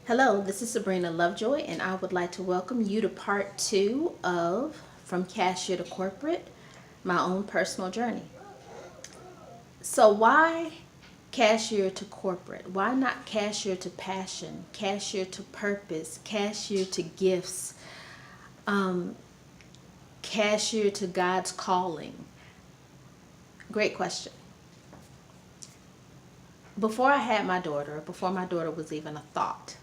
Hello, this is Sabrina Lovejoy, and I would like to welcome you to part two of From Cashier to Corporate, my own personal journey. So, why cashier to corporate? Why not cashier to passion, cashier to purpose, cashier to gifts, cashier to God's calling? Great question. Before I had my daughter, before my daughter was even a thought,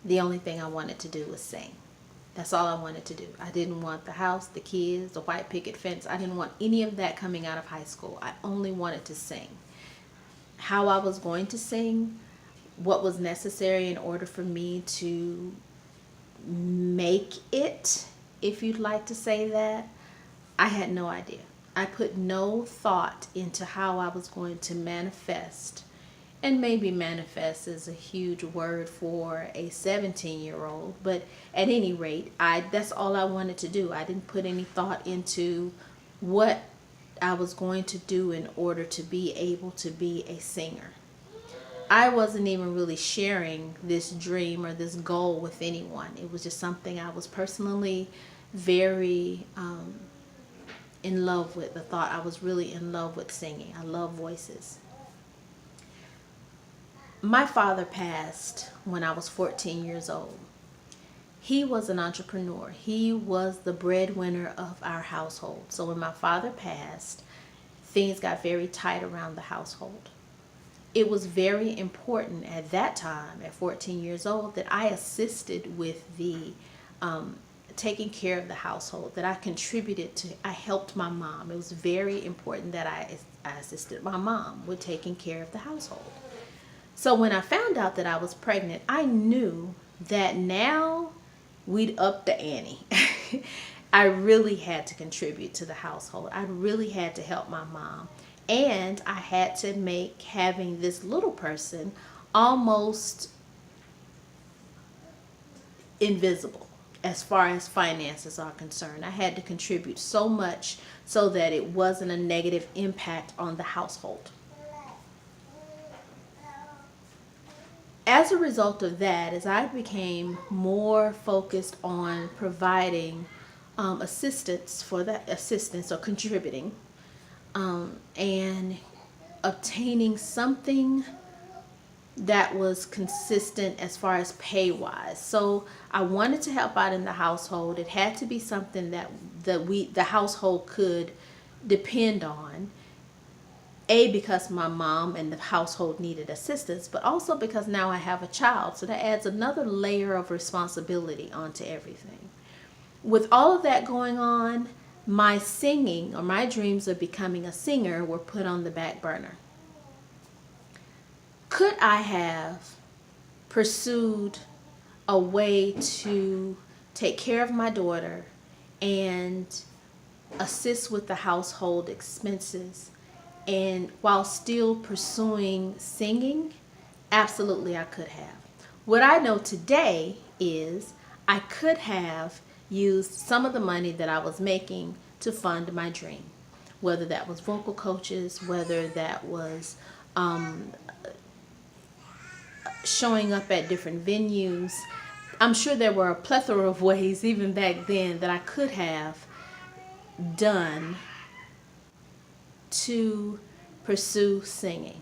the only thing I wanted to do was sing. That's all I wanted to do. I didn't want the house, the kids, the white picket fence. I didn't want any of that coming out of high school. I only wanted to sing. How I was going to sing, what was necessary in order for me to make it, if you'd like to say that, I had no idea. I put no thought into how I was going to manifest. And maybe manifest is a huge word for a 17-year-old, but at any rate, that's all I wanted to do. I didn't put any thought into what I was going to do in order to be able to be a singer. I wasn't even really sharing this dream or this goal with anyone. It was just something I was personally very in love with. The thought I was really in love with singing. I love voices. My father passed when I was 14 years old. He was an entrepreneur. He was the breadwinner of our household. So when my father passed, things got very tight around the household. It was very important at that time, at 14 years old, that I assisted with the taking care of the household, that I contributed to, I helped my mom. It was very important that I assisted my mom with taking care of the household. So when I found out that I was pregnant, I knew that now we'd up the ante. I really had to contribute to the household. I really had to help my mom. And I had to make having this little person almost invisible as far as finances are concerned. I had to contribute so much so that it wasn't a negative impact on the household. As a result of that, as I became more focused on providing assistance or contributing and obtaining something that was consistent as far as pay wise. So I wanted to help out in the household. It had to be something that the household could depend on. Because my mom and the household needed assistance, but also because now I have a child. So that adds another layer of responsibility onto everything. With all of that going on, my singing or my dreams of becoming a singer were put on the back burner. Could I have pursued a way to take care of my daughter and assist with the household expenses, and while still pursuing singing? Absolutely, I could have. What I know today is I could have used some of the money that I was making to fund my dream, whether that was vocal coaches, whether that was showing up at different venues. I'm sure there were a plethora of ways even back then that I could have done to pursue singing.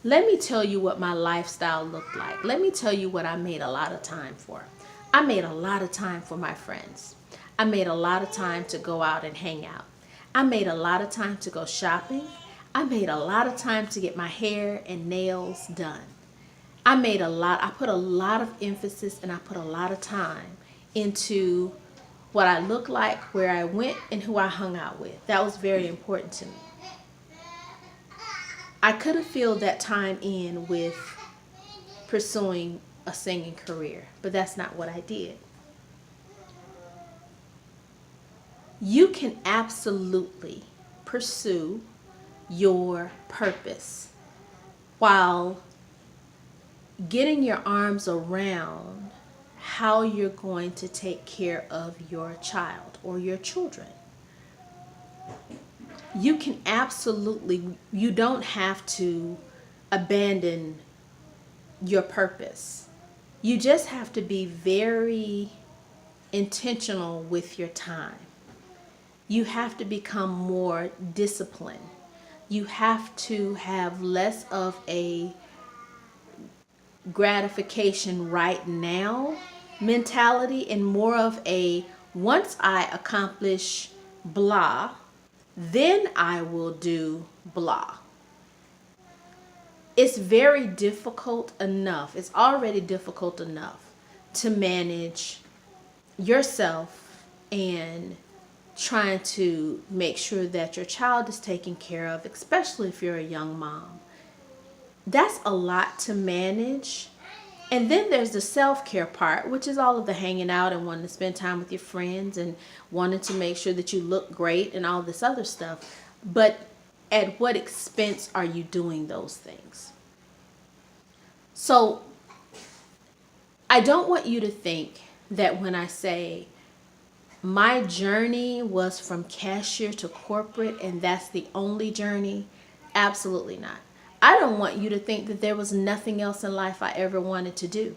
Let me tell you what my lifestyle looked like. Let me tell you what I made a lot of time for. I made a lot of time for my friends. I made a lot of time to go out and hang out. I made a lot of time to go shopping. I made a lot of time to get my hair and nails done. I put a lot of emphasis and I put a lot of time into what I looked like, where I went, and who I hung out with. That was very important to me. I could have filled that time in with pursuing a singing career, but that's not what I did. You can absolutely pursue your purpose while getting your arms around how you're going to take care of your child or your children. You can absolutely, you don't have to abandon your purpose You just have to be very intentional with your time. You have to become more disciplined. You have to have less of a gratification right now mentality and more of a once I accomplish blah, then I will do blah. It's very difficult enough. It's already difficult enough to manage yourself and trying to make sure that your child is taken care of, especially if you're a young mom. That's a lot to manage. And then there's the self-care part, which is all of the hanging out and wanting to spend time with your friends and wanting to make sure that you look great and all this other stuff. But at what expense are you doing those things? So I don't want you to think that when I say my journey was from cashier to corporate and that's the only journey, absolutely not. I don't want you to think that there was nothing else in life I ever wanted to do.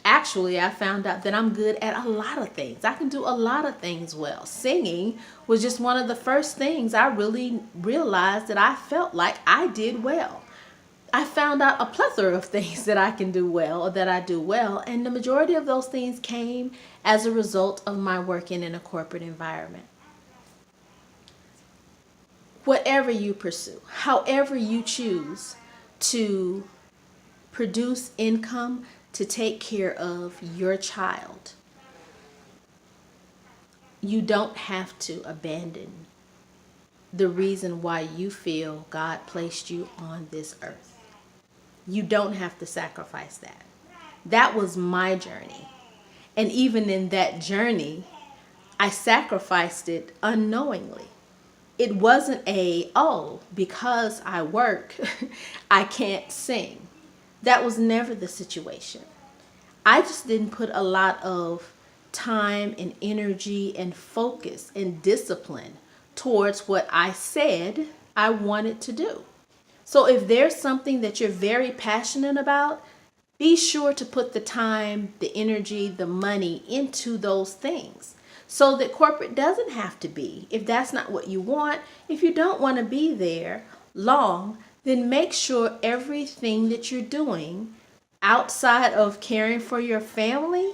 Actually, I found out that I'm good at a lot of things. I can do a lot of things well. Singing was just one of the first things I really realized that I felt like I did well. I found out a plethora of things that I can do well or that I do well, and the majority of those things came as a result of my working in a corporate environment. Whatever you pursue, however you choose to produce income to take care of your child, you don't have to abandon the reason why you feel God placed you on this earth. You don't have to sacrifice that. That was my journey. And even in that journey, I sacrificed it unknowingly. It wasn't because I work, I can't sing. That was never the situation. I just didn't put a lot of time and energy and focus and discipline towards what I said I wanted to do. So if there's something that you're very passionate about, be sure to put the time, the energy, the money into those things so that corporate doesn't have to be. If that's not what you want, if you don't want to be there long, then make sure everything that you're doing outside of caring for your family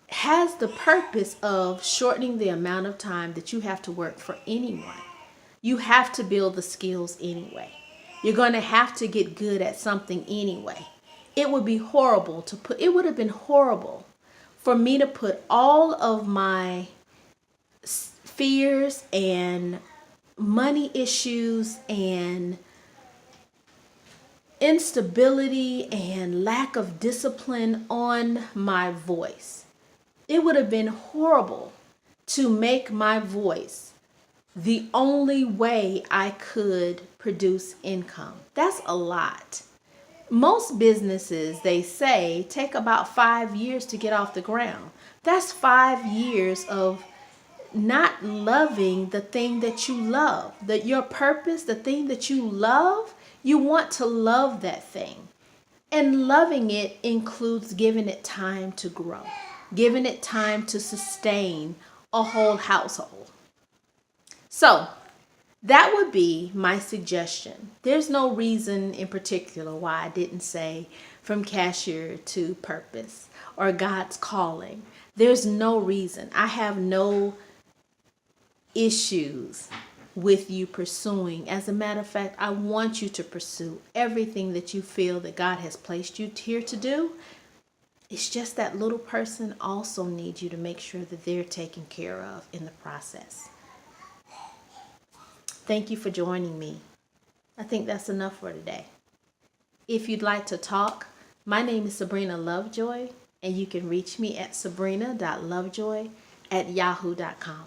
has the purpose of shortening the amount of time that you have to work for anyone. You have to build the skills anyway. You're going to have to get good at something anyway. It would have been horrible for me to put all of my fears and money issues and instability and lack of discipline on my voice. It would have been horrible to make my voice the only way I could produce income. That's a lot. Most businesses, they say, take about 5 years to get off the ground. That's 5 years of not loving the thing that you love. That your purpose, the thing that you love, you want to love that thing. And loving it includes giving it time to grow, giving it time to sustain a whole household. So that would be my suggestion. There's no reason in particular why I didn't say from cashier to purpose or God's calling. There's no reason. I have no issues with you pursuing. As a matter of fact, I want you to pursue everything that you feel that God has placed you here to do. It's just that little person also needs you to make sure that they're taken care of in the process. Thank you for joining me. I think that's enough for today. If you'd like to talk, my name is Sabrina Lovejoy, and you can reach me at sabrina.lovejoy@yahoo.com.